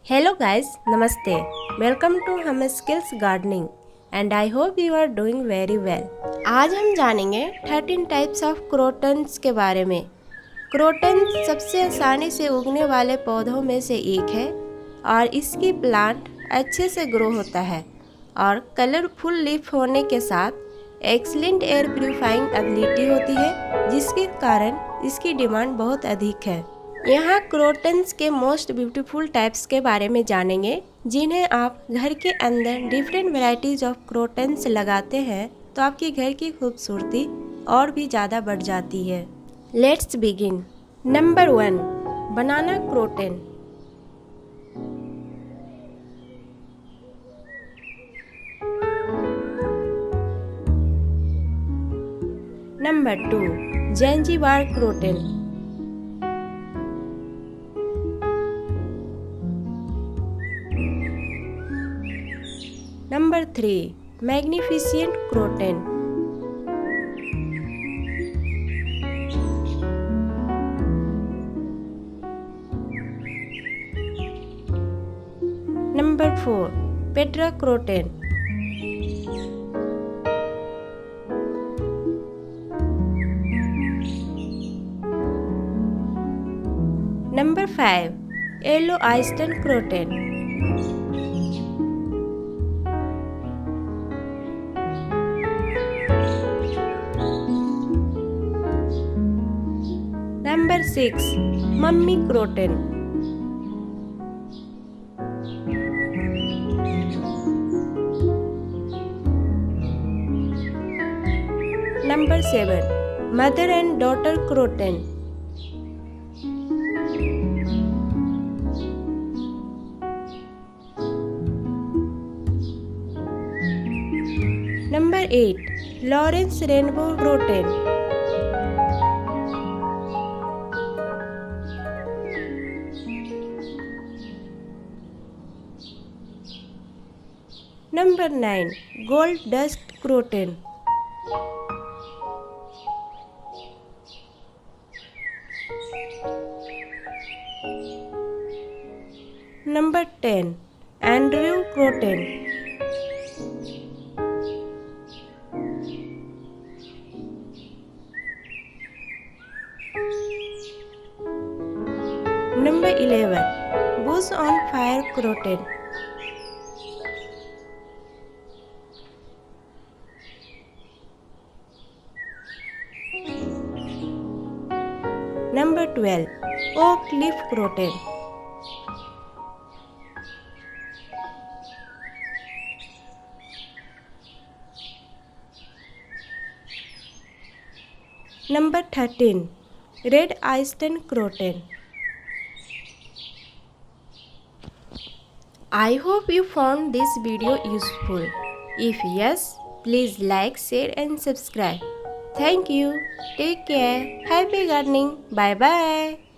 Hello guys, Namaste. Welcome to Humskills Gardening and I hope you are doing very well. आज हम जानेंगे 13 types of croutons के बारे में। क्रोटन सबसे आसानी से उगने वाले पौधों में से एक है और इसकी प्लांट अच्छे से ग्रो होता है और कलरफुल लीफ होने के साथ एक्सीलेंट एयर प्यूरिफाइंग एबिलिटी होती है, जिसके कारण इसकी डिमांड बहुत अधिक है। यहाँ क्रोटन्स के मोस्ट ब्यूटीफुल टाइप्स के बारे में जानेंगे, जिन्हें आप घर के अंदर डिफरेंट वैरायटीज ऑफ क्रोटन्स लगाते हैं तो आपके घर की खूबसूरती और भी ज़्यादा बढ़ जाती है। Let's begin. Number 1, banana croton. Number 2, Zanzibar croton. Number 3, magnificent croton. Number 4, Petra croton. Number 5, yellow Iceton croton. Number 6, mummy croton. Number 7, mother and daughter croton. Number 8, Lawrence rainbow croton. Number 9, gold dust croton. Number 10, Andrew croton. Number 11, bush on fire croton. Number 12, oak leaf croton. Number 13, red Iceton croton. I hope you found this video useful. If yes, please like, share and subscribe. Thank you. Take care. Happy gardening. Bye bye.